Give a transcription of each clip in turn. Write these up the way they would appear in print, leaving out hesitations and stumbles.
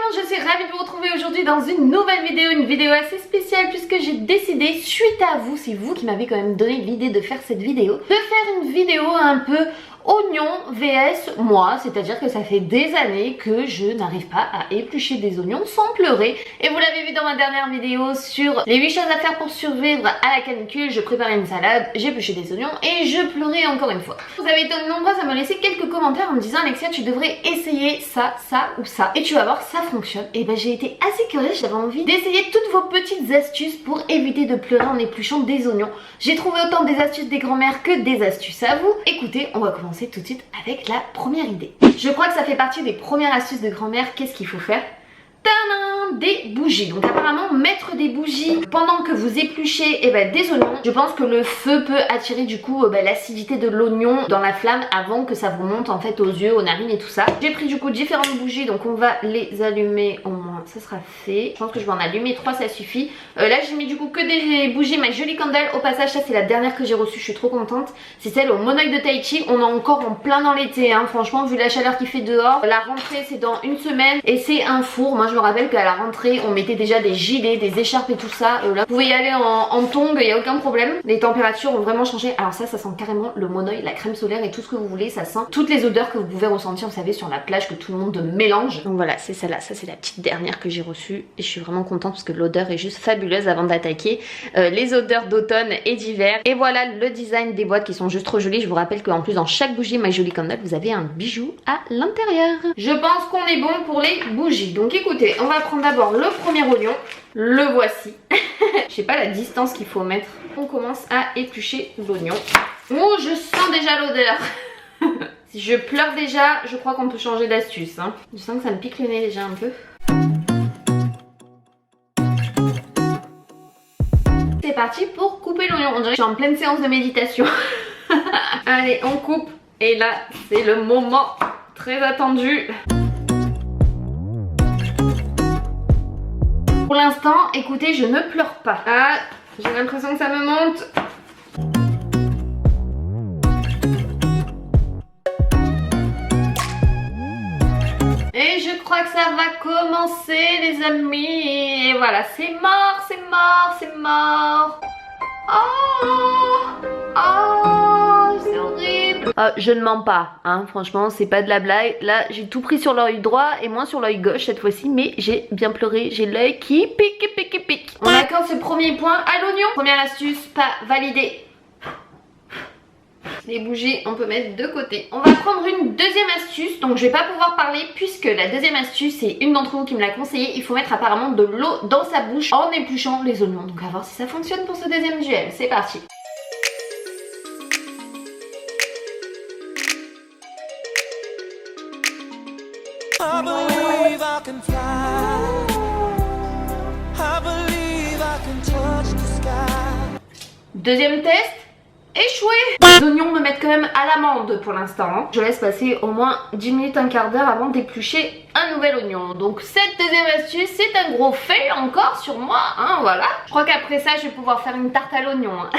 monde, je suis ravie de vous retrouver aujourd'hui dans une nouvelle vidéo, une vidéo assez spéciale puisque j'ai décidé, suite à vous, c'est vous qui m'avez quand même donné l'idée de faire cette vidéo, de faire une vidéo un peu oignon vs moi, c'est-à-dire que ça fait des années que je n'arrive pas à éplucher des oignons sans pleurer. Et vous l'avez vu dans ma dernière vidéo sur les 8 choses à faire pour survivre à la canicule, je préparais une salade, j'épluchais des oignons et je pleurais encore une fois. Vous avez été nombreuses à me laisser quelques commentaires en me disant Alexia, tu devrais essayer ça, ça ou ça et tu vas voir, ça fonctionne. Et ben j'ai été assez curieuse, j'avais envie d'essayer toutes vos petites astuces pour éviter de pleurer en épluchant des oignons. J'ai trouvé autant des astuces des grands-mères que des astuces à vous. Écoutez, on va commencer tout de suite avec la première idée. Je crois que ça fait partie des premières astuces de grand-mère. Qu'est-ce qu'il faut faire? Tadam, des bougies. Donc apparemment mettre des bougies pendant que vous épluchez des oignons, je pense que le feu peut attirer du coup l'acidité de l'oignon dans la flamme avant que ça vous monte en fait aux yeux, aux narines et tout ça. J'ai pris du coup différentes bougies, donc on va les allumer, au moins ça sera fait. Je pense que je vais en allumer 3, ça suffit. Là j'ai mis du coup que des bougies My Jolie Candle. Au passage, ça c'est la dernière que j'ai reçue, je suis trop contente. C'est celle au monoeil de Tahiti. On est encore en plein dans l'été hein. Franchement, vu la chaleur qu'il fait dehors, la rentrée c'est dans une semaine et c'est un four. Moi je me rappelle qu'à la rentrée on mettait déjà des gilets, des écharpes et tout ça. Là vous pouvez y aller en tongs, il n'y a aucun problème. Les températures ont vraiment changé. Alors ça sent carrément le monoeil, la crème solaire et tout ce que vous voulez. Ça sent toutes les odeurs que vous pouvez ressentir, vous savez, sur la plage, que tout le monde mélange. Donc voilà, c'est celle-là, ça c'est la petite dernière que j'ai reçue et je suis vraiment contente parce que l'odeur est juste fabuleuse avant d'attaquer les odeurs d'automne et d'hiver. Et voilà le design des boîtes qui sont juste trop jolies. Je vous rappelle qu'en plus dans chaque bougie My Jolie Candle vous avez un bijou à l'intérieur. Je pense qu'on est bon pour les bougies. Donc écoutez, on va prendre d'abord le premier oignon. Le voici. Je sais pas la distance qu'il faut mettre. On commence à éplucher l'oignon. Oh, je sens déjà l'odeur. Si je pleure déjà, je crois qu'on peut changer d'astuce hein. Je sens que ça me pique le nez déjà un peu. C'est parti pour couper l'oignon. On dirait que je suis en pleine séance de méditation. Allez, on coupe. Et là, c'est le moment très attendu. Pour l'instant, écoutez, je ne pleure pas. Ah, j'ai l'impression que ça me monte. Et je crois que ça va commencer les amis. Et voilà, c'est mort, c'est mort, c'est mort. Oh, oh, c'est horrible. Je ne mens pas, hein, franchement, c'est pas de la blague. Là, j'ai tout pris sur l'œil droit et moins sur l'œil gauche cette fois-ci, mais j'ai bien pleuré. J'ai l'œil qui pique, pique, pique. On accorde ce premier point à l'oignon. Première astuce, pas validée. Les bougies, on peut mettre de côté. On va prendre une deuxième astuce. Donc je vais pas pouvoir parler puisque la deuxième astuce, c'est une d'entre vous qui me l'a conseillé. Il faut mettre apparemment de l'eau dans sa bouche en épluchant les oignons. Donc à voir si ça fonctionne pour ce deuxième duel. C'est parti. I believe I can fly. I believe I can touch the sky. Deuxième test. Échoué. Les oignons me mettent quand même à l'amende pour l'instant hein. Je laisse passer au moins 10 minutes, un quart d'heure avant d'éplucher un nouvel oignon. Donc cette deuxième astuce, c'est un gros fail encore sur moi hein, voilà. Je crois qu'après ça, je vais pouvoir faire une tarte à l'oignon hein.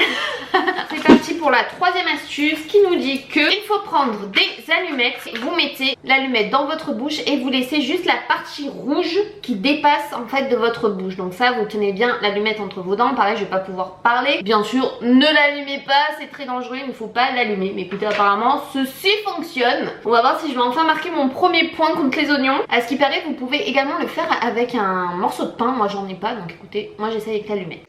C'est parti pour la troisième astuce qui nous dit que il faut prendre des allumettes. Vous mettez l'allumette dans votre bouche et vous laissez juste la partie rouge qui dépasse en fait de votre bouche. Donc ça, vous tenez bien l'allumette entre vos dents. Pareil, je vais pas pouvoir parler. Bien sûr, ne l'allumez pas, c'est très dangereux, il ne faut pas l'allumer. Mais écoutez, apparemment, ceci fonctionne. On va voir si je vais enfin marquer mon premier point contre les oignons. À ce qui paraît, vous pouvez également le faire avec un morceau de pain. Moi, j'en ai pas, donc écoutez, moi j'essaie avec l'allumette.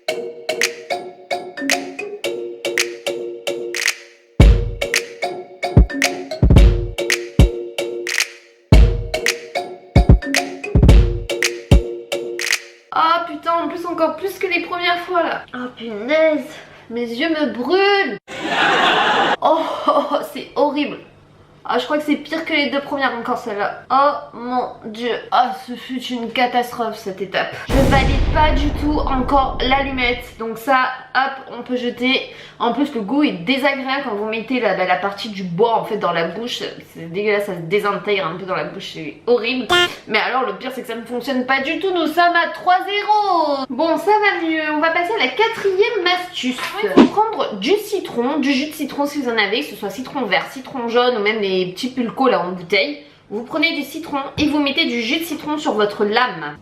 Oh putain, en plus encore plus que les premières fois là. Oh punaise, mes yeux me brûlent. Oh, c'est horrible. Ah, je crois que c'est pire que les deux premières encore celle-là. Oh mon dieu. Ah, ce fut une catastrophe cette étape. Je valide pas du tout encore l'allumette. Donc ça, hop, on peut jeter. En plus le goût est désagréable quand vous mettez la partie du bois en fait dans la bouche. C'est dégueulasse, ça se désintègre un peu dans la bouche, c'est horrible. Mais alors le pire c'est que ça ne fonctionne pas du tout. Nous sommes à 3-0. Bon, ça va mieux. On va passer à la quatrième astuce. Il faut prendre du citron, du jus de citron si vous en avez, que ce soit citron vert, citron jaune ou même les petits pulcos là en bouteille. Vous prenez du citron et vous mettez du jus de citron sur votre lame.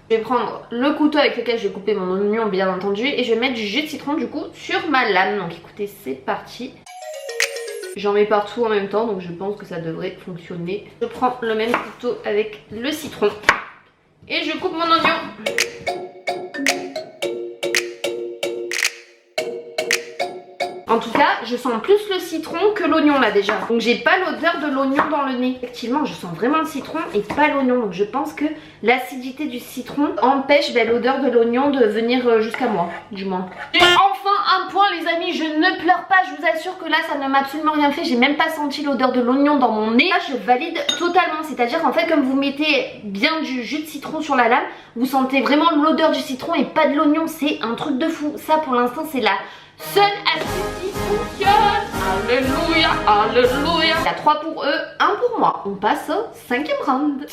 Je vais prendre le couteau avec lequel je vais couper mon oignon bien entendu et je vais mettre du jus de citron du coup sur ma lame. Donc écoutez, c'est parti. J'en mets partout en même temps donc je pense que ça devrait fonctionner. Je prends le même couteau avec le citron et je coupe mon oignon. En tout cas, je sens plus le citron que l'oignon là déjà. Donc j'ai pas l'odeur de l'oignon dans le nez. Effectivement, je sens vraiment le citron et pas l'oignon. Donc je pense que l'acidité du citron empêche l'odeur de l'oignon de venir jusqu'à moi, du moins. J'ai enfin un point les amis, je ne pleure pas. Je vous assure que là, ça ne m'a absolument rien fait. J'ai même pas senti l'odeur de l'oignon dans mon nez. Là, je valide totalement. C'est-à-dire qu'en fait, comme vous mettez bien du jus de citron sur la lame, vous sentez vraiment l'odeur du citron et pas de l'oignon. C'est un truc de fou. Ça, pour l'instant, c'est la seule astuce qui fonctionne. Alléluia, alléluia. Il y a 3 pour eux, 1 pour moi. On passe au 5e round.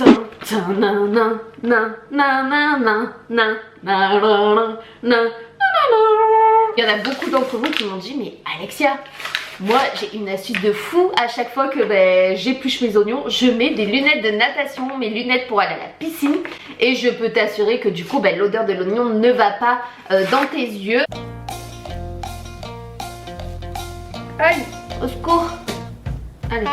Il y en a beaucoup d'entre vous qui m'ont dit mais Alexia, moi j'ai une astuce de fou. À chaque fois que j'épluche mes oignons, je mets des lunettes de natation, mes lunettes pour aller à la piscine. Et je peux t'assurer que du coup l'odeur de l'oignon ne va pas dans tes yeux. Aïe, au secours. Allez.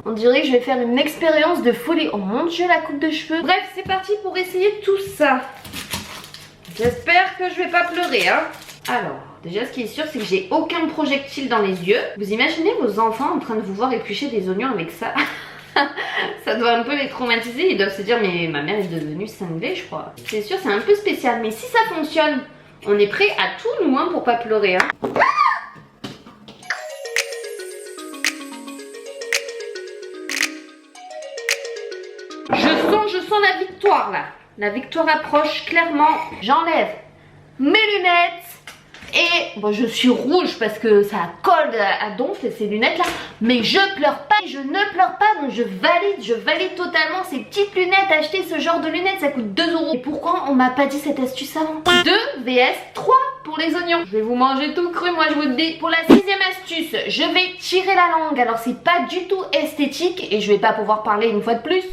On dirait que je vais faire une expérience de folie. Oh mon dieu, la coupe de cheveux. Bref, c'est parti pour essayer tout ça. J'espère que je vais pas pleurer, hein. Alors, déjà ce qui est sûr, c'est que j'ai aucun projectile dans les yeux. Vous imaginez vos enfants en train de vous voir éplucher des oignons avec ça? Ça doit un peu les traumatiser. Ils doivent se dire, mais ma mère est devenue cinglée, je crois. C'est sûr, c'est un peu spécial. Mais si ça fonctionne, on est prêt à tout nous, hein, pour pas pleurer, hein. Je sens la victoire là. La victoire approche clairement. J'enlève mes lunettes. Et bon, je suis rouge parce que ça colle à donf ces lunettes là. Mais je pleure pas, je ne pleure pas. Donc je valide totalement ces petites lunettes. Acheter ce genre de lunettes, ça coûte 2 €. Et pourquoi on m'a pas dit cette astuce avant? 2 vs 3 pour les oignons. Je vais vous manger tout cru, moi je vous le dis. Pour la 6e astuce, je vais tirer la langue. Alors c'est pas du tout esthétique et je vais pas pouvoir parler une fois de plus.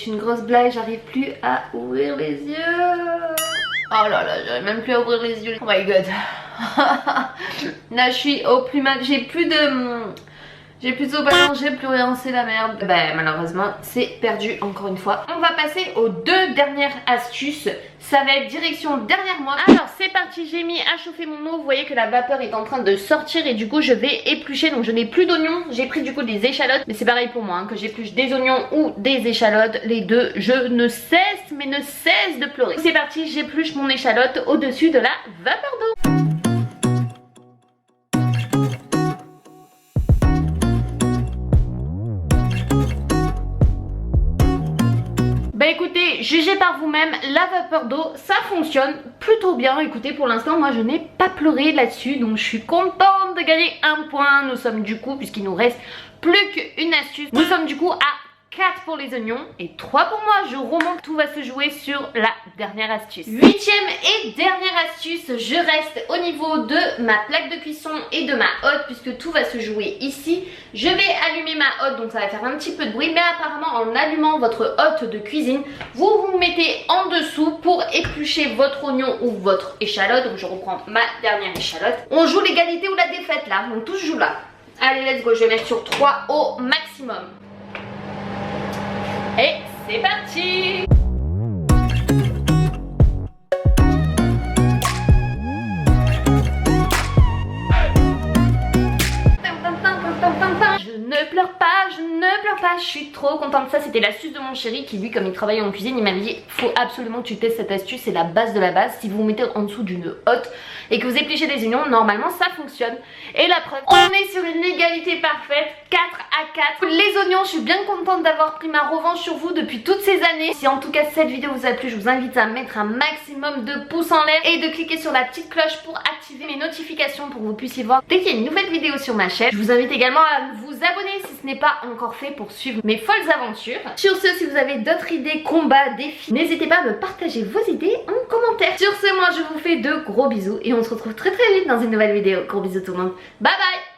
Une grosse blague, j'arrive plus à ouvrir les yeux. Oh là là, j'arrive même plus à ouvrir les yeux. Oh my god. Là je suis au plus mal. J'ai plus de ballon, j'ai plus rien, c'est la merde. Bah malheureusement c'est perdu encore une fois. On va passer aux 2 dernières astuces. Ça va être direction derrière moi. Alors c'est parti, j'ai mis à chauffer mon eau. Vous voyez que la vapeur est en train de sortir et du coup je vais éplucher. Donc je n'ai plus d'oignons, j'ai pris du coup des échalotes. Mais c'est pareil pour moi, hein, que j'épluche des oignons ou des échalotes. Les deux, je ne cesse de pleurer. C'est parti, j'épluche mon échalote au-dessus de la vapeur d'eau. Bah écoutez, jugez par vous-même, la vapeur d'eau, ça fonctionne plutôt bien. Écoutez, pour l'instant, moi je n'ai pas pleuré là-dessus, donc je suis contente de gagner 1 point. Nous sommes du coup, puisqu'il nous reste plus qu'une astuce, nous sommes du coup à 4 pour les oignons et 3 pour moi. Je remonte, tout va se jouer sur la dernière astuce. 8e et dernière astuce, je reste au niveau de ma plaque de cuisson et de ma hotte puisque tout va se jouer ici. Je vais allumer ma hotte, donc ça va faire un petit peu de bruit, mais apparemment en allumant votre hotte de cuisine, vous vous mettez en dessous pour éplucher votre oignon ou votre échalote. Donc je reprends ma dernière échalote. On joue l'égalité ou la défaite là, donc tout se joue là. Allez, let's go, je vais mettre sur 3 au maximum. Et c'est parti! Je ne pleure pas, je suis trop contente. Ça c'était l'astuce de mon chéri qui lui, comme il travaille en cuisine, il m'avait dit faut absolument que tu testes cette astuce, c'est la base de la base. Si vous vous mettez en dessous d'une hotte et que vous épluchez des oignons, normalement ça fonctionne. Et la preuve, on est sur une égalité parfaite, 4 à 4. Les oignons, je suis bien contente d'avoir pris ma revanche sur vous depuis toutes ces années. Si en tout cas cette vidéo vous a plu, je vous invite à mettre un maximum de pouces en l'air et de cliquer sur la petite cloche pour activer mes notifications pour que vous puissiez voir dès qu'il y a une nouvelle vidéo sur ma chaîne. Je vous invite également à vous abonner si ce n'est pas encore fait pour suivre mes folles aventures. Sur ce, si vous avez d'autres idées, combats, défis, n'hésitez pas à me partager vos idées en commentaire. Sur ce, moi je vous fais de gros bisous et on se retrouve très vite dans une nouvelle vidéo. Gros bisous tout le monde. Bye bye.